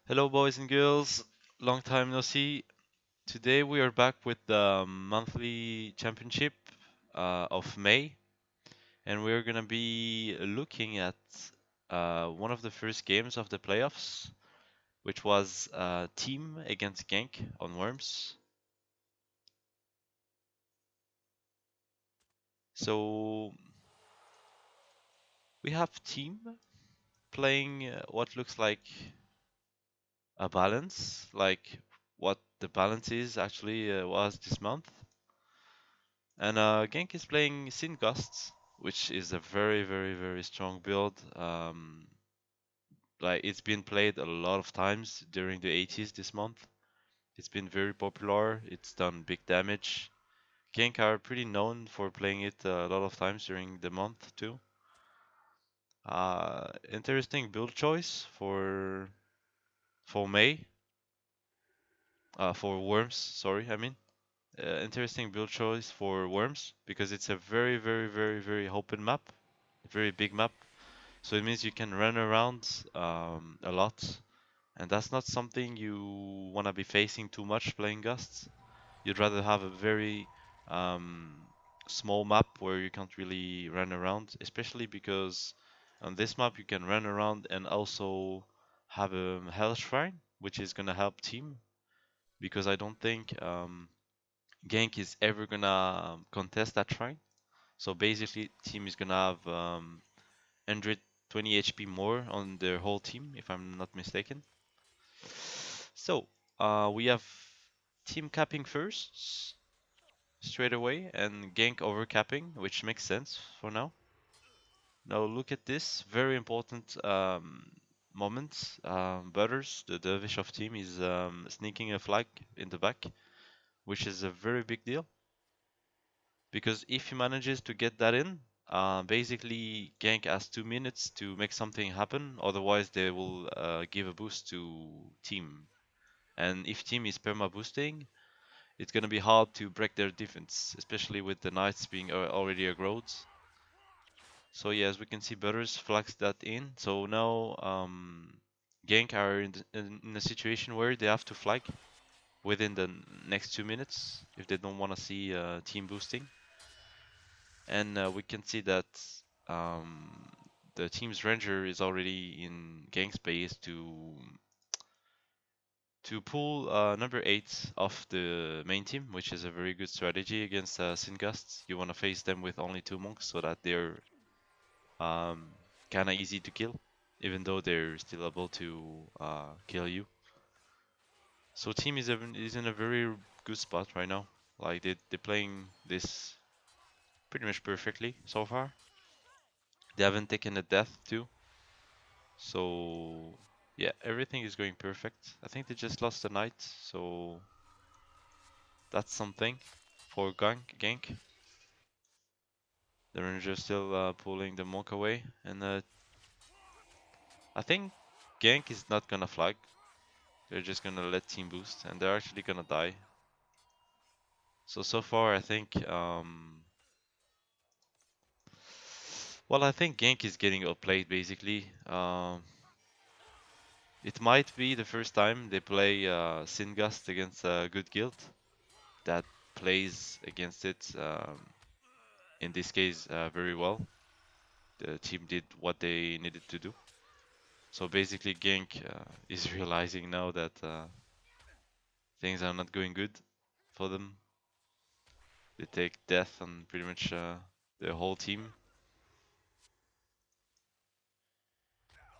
Hello, boys and girls. Long time no see. Today we are back with the monthly championship of May, and we're gonna be looking at one of the first games of the playoffs, which was Team against GANK on Worms. So we have Team playing what looks like a balance, like what the balance is actually was this month. And GANK is playing Singust, which is a very, very, very strong build. Like it's been played a lot of times during the 80s this month. It's been very popular. It's done big damage. GANK are pretty known for playing it a lot of times during the month too. Interesting build choice for May. For Worms, sorry, I mean. Interesting build choice for Worms because it's a very, very, very, very open map, very big map. So it means you can run around a lot, and that's not something you want to be facing too much playing Gusts. You'd rather have a very um, small map where you can't really run around, especially because on this map you can run around and also have a Hell Shrine, which is gonna help team. Because I don't think Gank is ever gonna contest that shrine. So basically, team is gonna have 120 HP more on their whole team, if I'm not mistaken. So, we have team capping first, straight away, and gank overcapping, which makes sense for now. Now look at this, very important moment. Butters, the dervish of team, is sneaking a flag in the back, which is a very big deal. Because if he manages to get that in, basically gank has 2 minutes to make something happen, otherwise they will give a boost to team. And if team is perma boosting, it's gonna be hard to break their defense, especially with the knights being already aggroed. So yeah, as we can see, Butters flags that in. So now gank are in a situation where they have to flag within the next 2 minutes if they don't want to see team boosting. And we can see that um, the team's ranger is already in gang space to pull number 8 off the main team, which is a very good strategy against Singust. You want to face them with only 2 monks so that they're um, kind of easy to kill, even though they're still able to kill you. So team is in a very good spot right now. Like they're playing this pretty much perfectly so far. They haven't taken a death too. So yeah, everything is going perfect. I think they just lost the knight, so that's something for gank. The ranger still pulling the monk away, and I think gank is not gonna flag. They're just gonna let team boost, and they're actually gonna die. So far I think well, I think gank is getting outplayed basically. It might be the first time they play Singust against a good guild that plays against it. In this case, very well. The team did what they needed to do. So basically, gank is realizing now that things are not going good for them. They take death on pretty much their whole team,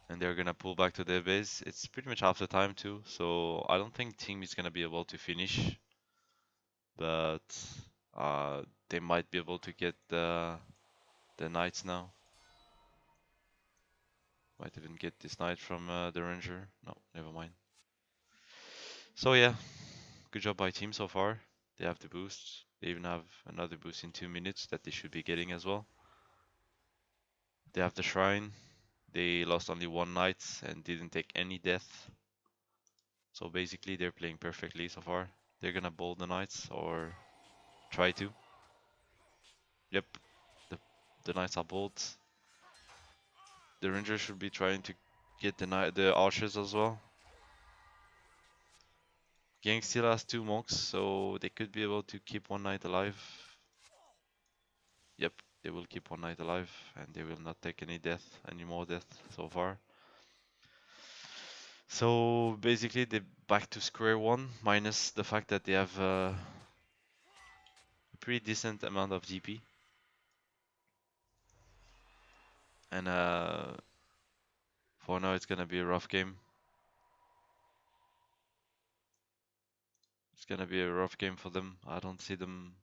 and they're gonna pull back to their base. It's pretty much half the time too, so I don't think team is gonna be able to finish, but they might be able to get the knights now. Might even get this knight from the ranger. No, never mind. So yeah, good job by team so far. They have the boost. They even have another boost in 2 minutes that they should be getting as well. They have the shrine. They lost only one knight and didn't take any death. So basically they're playing perfectly so far. They're gonna bold the knights or try to. Yep, the, the knights are bold. The ranger should be trying to get the archers as well. Gang still has 2 monks, so they could be able to keep one knight alive. Yep, they will keep one knight alive, and they will not take any more death so far. So basically, they're back to square one, minus the fact that they have a pretty decent amount of GP. And for now, it's gonna be a rough game. It's gonna be a rough game for them. I don't see them.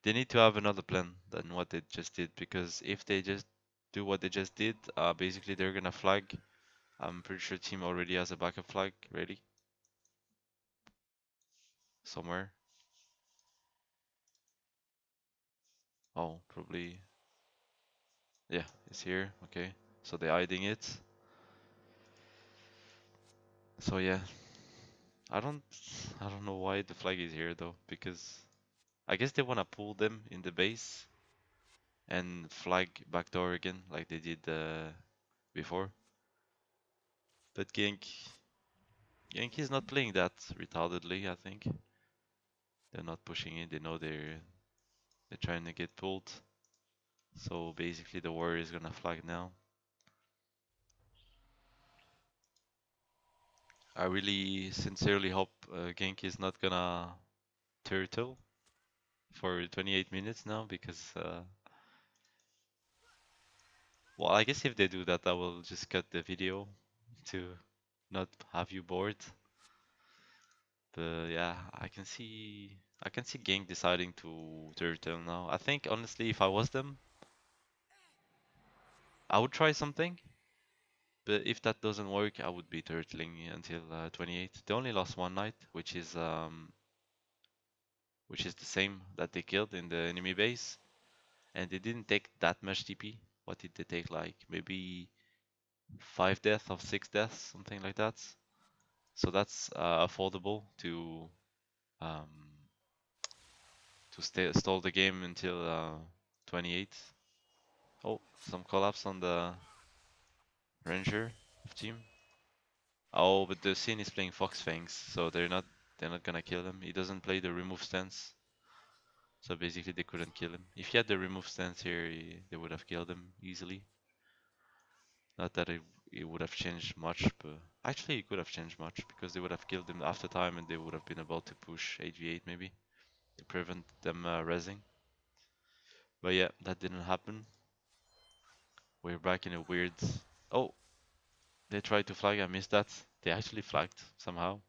They need to have another plan than what they just did, because if they just do what they just did, basically they're gonna flag. I'm pretty sure team already has a backup flag ready somewhere. Oh, probably. Yeah, it's here. Okay, so they're hiding it. So yeah, I don't, I don't know why the flag is here though, because I guess they wanna pull them in the base and flag backdoor again like they did before. But Genk is not playing that retardedly, I think. They're not pushing in, they know they're trying to get pulled. So basically the warrior is gonna flag now. I really sincerely hope Genk is not gonna turtle for 28 minutes now, because well, I guess if they do that, I will just cut the video to not have you bored. But yeah, I can see Genk deciding to turtle now. I think honestly, if I was them, I would try something. But if that doesn't work, I would be turtling until 28. They only lost one knight, which is the same that they killed in the enemy base, and they didn't take that much TP. What did they take? Like maybe 5 deaths of 6 deaths, something like that. So that's affordable um, to stall the game until 28. Oh, some collapse on the ranger of team. Oh, but the Sin is playing Fox Fangs, so they're not gonna kill him. He doesn't play the remove stance, so basically they couldn't kill him. If he had the remove stance here, they would have killed him easily. Not that it would have changed much, but actually it could have changed much, because they would have killed him after time and they would have been able to push 8v8 maybe to prevent them rezzing. But yeah, that didn't happen. We're back in a weird. Oh, they tried to flag. I missed that. They actually flagged somehow.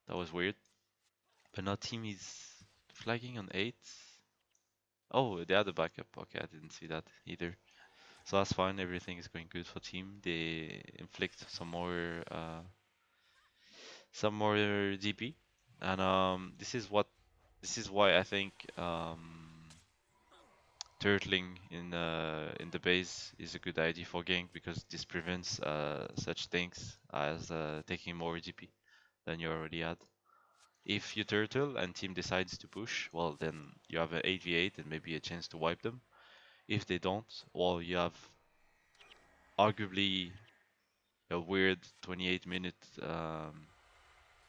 That was weird. But now team is flagging on 8. Oh, they had a backup. Okay, I didn't see that either. So that's fine. Everything is going good for team. They inflict some more DP, and this is why I think turtling in the base is a good idea for gank, because this prevents such things as taking more GP than you already had. If you turtle and team decides to push, well then you have an 8v8 and maybe a chance to wipe them. If they don't, well you have arguably a weird 28-minute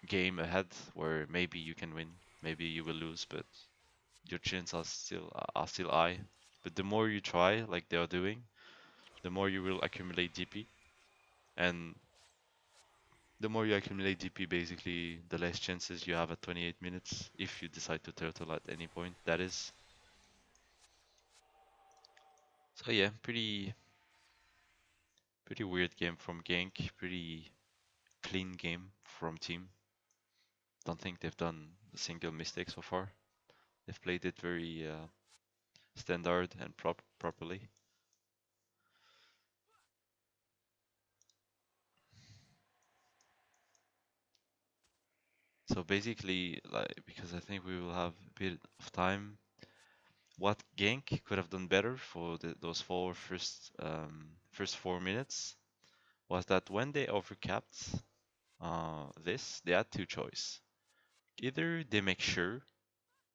game ahead where maybe you can win, maybe you will lose, but your chances are still high. But the more you try, like they are doing, the more you will accumulate DP, and the more you accumulate DP, basically, the less chances you have at 28 minutes if you decide to turtle at any point. That is. So yeah, pretty weird game from Gank. Pretty clean game from team. Don't think they've done a single mistake so far. They've played it very standard and properly. So basically, like, because I think we will have a bit of time, what Genk could have done better for those first 4 minutes was that when they overcapped this, they had two choice. Either they make sure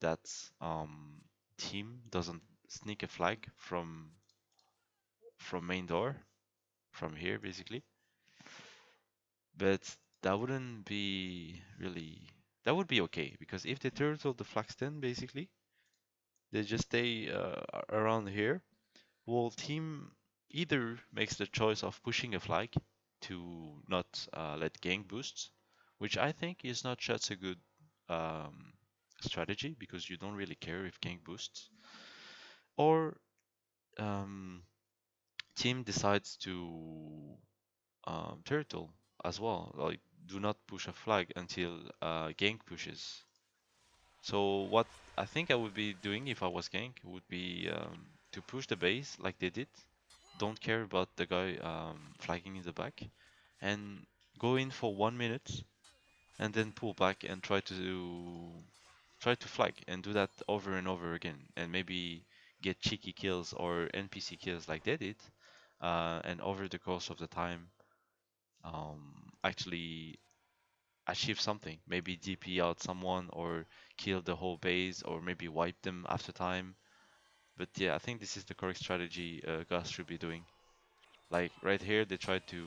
that team doesn't sneak a flag from main door, from here basically, but that wouldn't be really. That would be okay because if they turtle the flags, then basically they just stay around here. Well, team either makes the choice of pushing a flag to not let gank boosts, which I think is not such a good um, strategy because you don't really care if gank boosts, or um, team decides to turtle as well, like do not push a flag until gank pushes. So what I think I would be doing if I was gank would be to push the base like they did. Don't care about the guy flagging in the back, and go in for 1 minute, and then pull back and try to flag and do that over and over again, and maybe get cheeky kills or NPC kills like they did, and over the course of the time, actually achieve something. Maybe DP out someone or kill the whole base or maybe wipe them after time. But yeah, I think this is the correct strategy Gus should be doing. Like right here, they tried to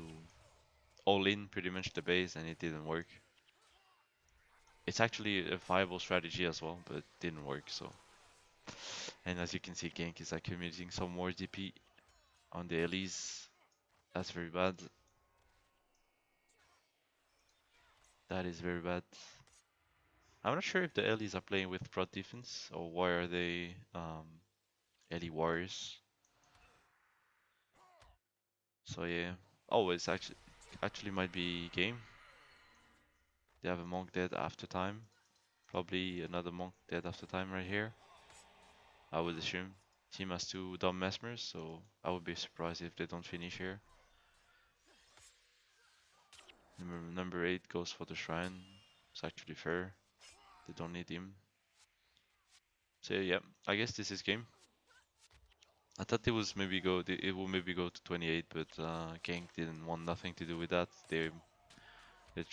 all in pretty much the base and it didn't work. It's actually a viable strategy as well, but it didn't work. So, and as you can see, Gank is accumulating some more DP on the Elise. That's very bad. That is very bad. I'm not sure if the Ellies are playing with prot defense or why are they Ellie warriors. So yeah. Oh, it's actually might be game. They have a monk dead after time. Probably another monk dead after time right here. I would assume. Team has two dumb mesmers, so I would be surprised if they don't finish here. Number 8 goes for the shrine. It's actually fair. They don't need him. So yeah, I guess this is game. I thought it will maybe go to 28, but Genk didn't want nothing to do with that. They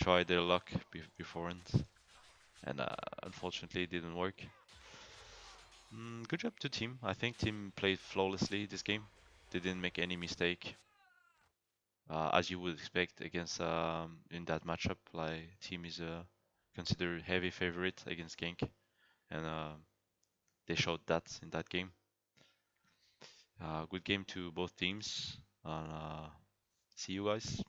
tried their luck beforehand, and unfortunately it didn't work. Good job to team. I think team played flawlessly this game. They didn't make any mistake, as you would expect against in that matchup. Like team is a considered heavy favorite against Genk, and they showed that in that game. Good game to both teams. See you guys.